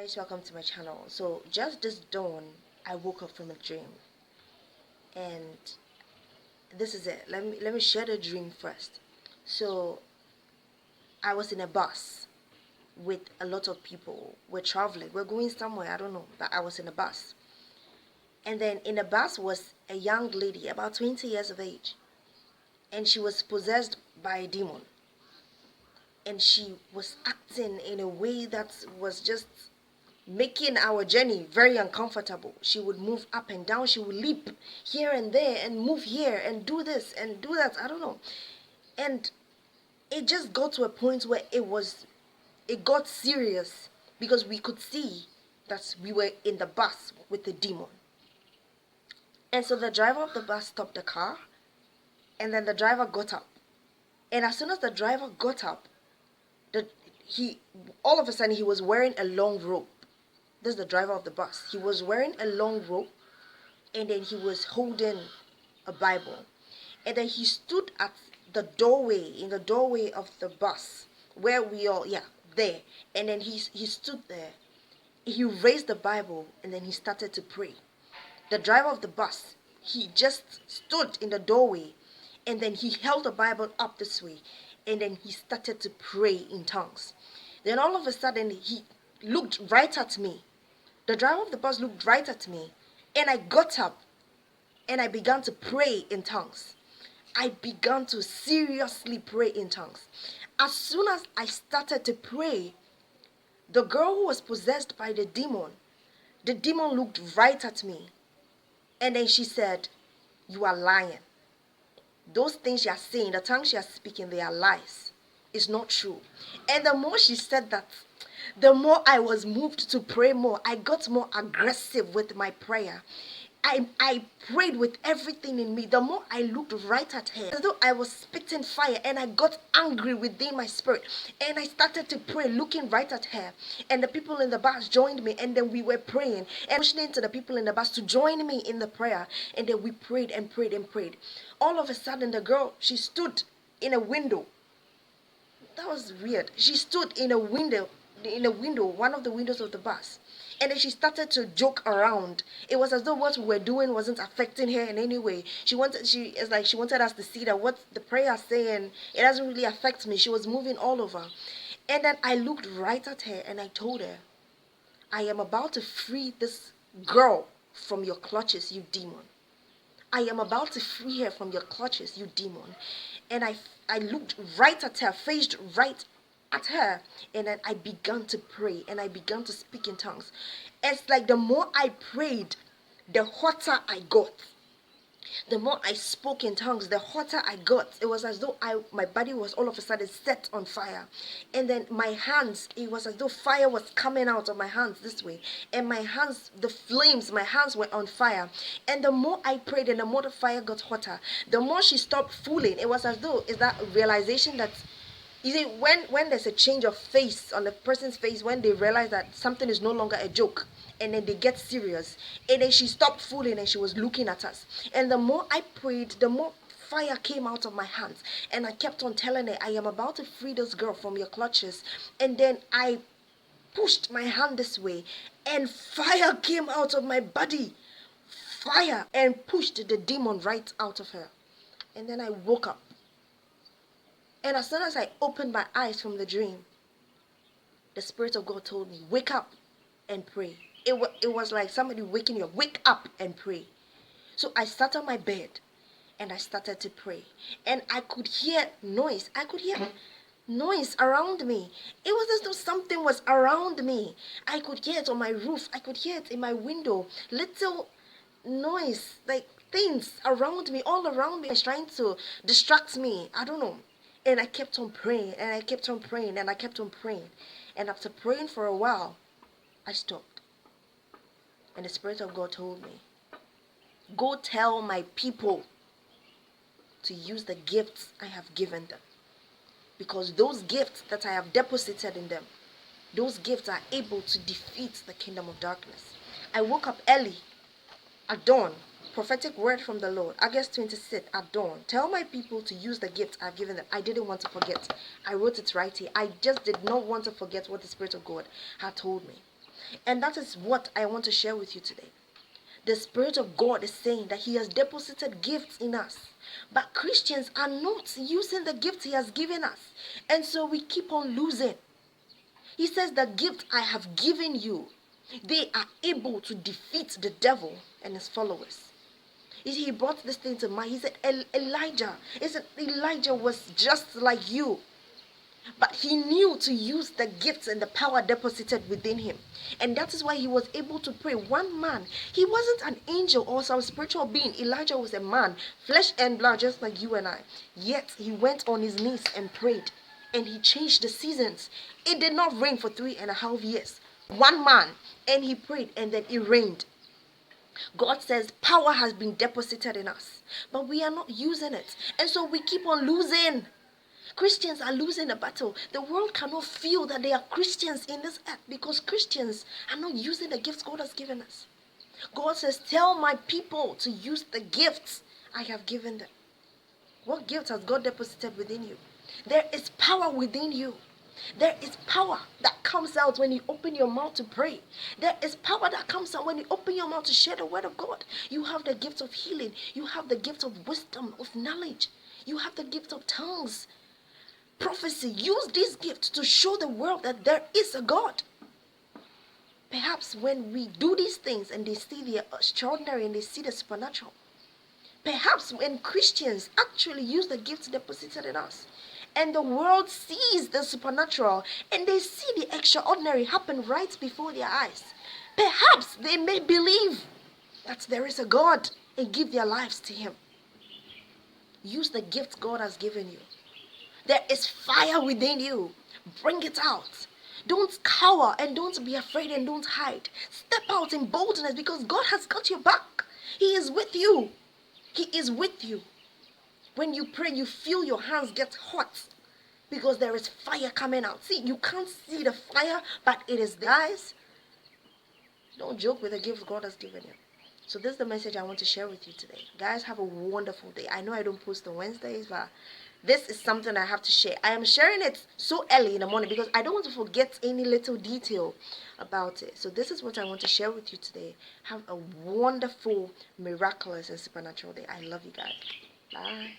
Guys, welcome to my channel. So just this dawn I woke up from a dream, and this is it. Let me share the dream first. So I was in a bus with a lot of people. We're traveling, we're going somewhere, I don't know, but I was in a bus. And then in the bus was a young lady about 20 years of age, and she was possessed by a demon, and she was acting in a way that was just making our journey very uncomfortable. She would move up and down, she would leap here and there and move here and do this and do that, I don't know. And it just got to a point where it got serious, because we could see that we were in the bus with the demon. And so the driver of the bus stopped the car, and then the driver got up. And as soon as the driver got up, he all of a sudden he was wearing a long robe. This is the driver of the bus. He was wearing a long robe, and then he was holding a Bible. And then he stood at the doorway, in the doorway of the bus, where we all, there. And then he stood there. He raised the Bible, and then he started to pray. The driver of the bus, he just stood in the doorway, and then he held the Bible up this way, and then he started to pray in tongues. Then all of a sudden, he looked right at me. The driver of the bus looked right at me, and I got up and I began to pray in tongues. I began to seriously pray in tongues. As soon as I started to pray, the girl who was possessed by the demon looked right at me, and then she said, "You are lying. Those things you are saying, the tongues you are speaking, they are lies. It's not true." And the more she said that, the more I was moved to pray more. I got more aggressive with my prayer. I prayed with everything in me. The more I looked right at her, as though I was spitting fire, and I got angry within my spirit. And I started to pray, looking right at her. And the people in the bus joined me, and then we were praying and pushing to the people in the bus to join me in the prayer. And then we prayed and prayed and prayed. All of a sudden, the girl, she stood in a window. That was weird. She stood in a window, one of the windows of the bus. And then she started to joke around. It was as though what we were doing wasn't affecting her in any way. She wanted us to see that what the prayer is saying, it doesn't really affect me. She was moving all over. And then I looked right at her and I told her, "I am about to free this girl from your clutches, you demon. I am about to free her from your clutches, you demon." And I looked right at her, faced right at her, and then I began to pray and I began to speak in tongues. It's like the more I prayed, the hotter I got. The more I spoke in tongues, the hotter I got. It was as though my body was all of a sudden set on fire. And then my hands, it was as though fire was coming out of my hands this way. And my hands, the flames, my hands were on fire. And the more I prayed and the more the fire got hotter, the more she stopped fooling. It was as though, is that realization that, you see, when there's a change of face on the person's face, when they realize that something is no longer a joke, and then they get serious, and then she stopped fooling and she was looking at us. And the more I prayed, the more fire came out of my hands, and I kept on telling her, "I am about to free this girl from your clutches." And then I pushed my hand this way, and fire came out of my body, fire, and pushed the demon right out of her. And then I woke up. And as soon as I opened my eyes from the dream, the Spirit of God told me, "Wake up and pray." It was like somebody waking you up. Wake up and pray. So I sat on my bed and I started to pray. And I could hear noise. I could hear noise around me. It was as though something was around me. I could hear it on my roof. I could hear it in my window. Little noise, like things around me, all around me. It's trying to distract me. I don't know. And I kept on praying, and I kept on praying, and I kept on praying. And after praying for a while, I stopped. And the Spirit of God told me, "Go tell my people to use the gifts I have given them. Because those gifts that I have deposited in them, those gifts are able to defeat the kingdom of darkness." I woke up early, at dawn. Prophetic word from the Lord, August 26th at dawn. "Tell my people to use the gift I've given them." I didn't want to forget. I wrote it right here. I just did not want to forget what the Spirit of God had told me. And that is what I want to share with you today. The Spirit of God is saying that He has deposited gifts in us. But Christians are not using the gifts He has given us. And so we keep on losing. He says, the gift I have given you, they are able to defeat the devil and his followers. He brought this thing to mind. He said, Elijah was just like you. But he knew to use the gifts and the power deposited within him. And that is why he was able to pray. One man, he wasn't an angel or some spiritual being. Elijah was a man, flesh and blood, just like you and I. Yet he went on his knees and prayed. And he changed the seasons. It did not rain for 3.5 years. One man, and he prayed, and then it rained. God says power has been deposited in us, but we are not using it. And so we keep on losing. Christians are losing the battle. The world cannot feel that they are Christians in this earth because Christians are not using the gifts God has given us. God says, tell my people to use the gifts I have given them. What gift has God deposited within you? There is power within you. There is power that comes out when you open your mouth to pray. There is power that comes out when you open your mouth to share the word of God. You have the gift of healing. You have the gift of wisdom, of knowledge. You have the gift of tongues. Prophecy. Use these gifts to show the world that there is a God. Perhaps when we do these things and they see the extraordinary and they see the supernatural. Perhaps when Christians actually use the gifts deposited in us and the world sees the supernatural and they see the extraordinary happen right before their eyes. Perhaps they may believe that there is a God and give their lives to Him. Use the gifts God has given you. There is fire within you. Bring it out. Don't cower and don't be afraid and don't hide. Step out in boldness because God has got your back. He is with you. He is with you. When you pray, you feel your hands get hot because there is fire coming out. See, you can't see the fire, but it is there. Guys, don't joke with the gifts God has given you. So this is the message I want to share with you today. Guys, have a wonderful day. I know I don't post on Wednesdays, but this is something I have to share. I am sharing it so early in the morning because I don't want to forget any little detail about it. So this is what I want to share with you today. Have a wonderful, miraculous, and supernatural day. I love you guys. Bye.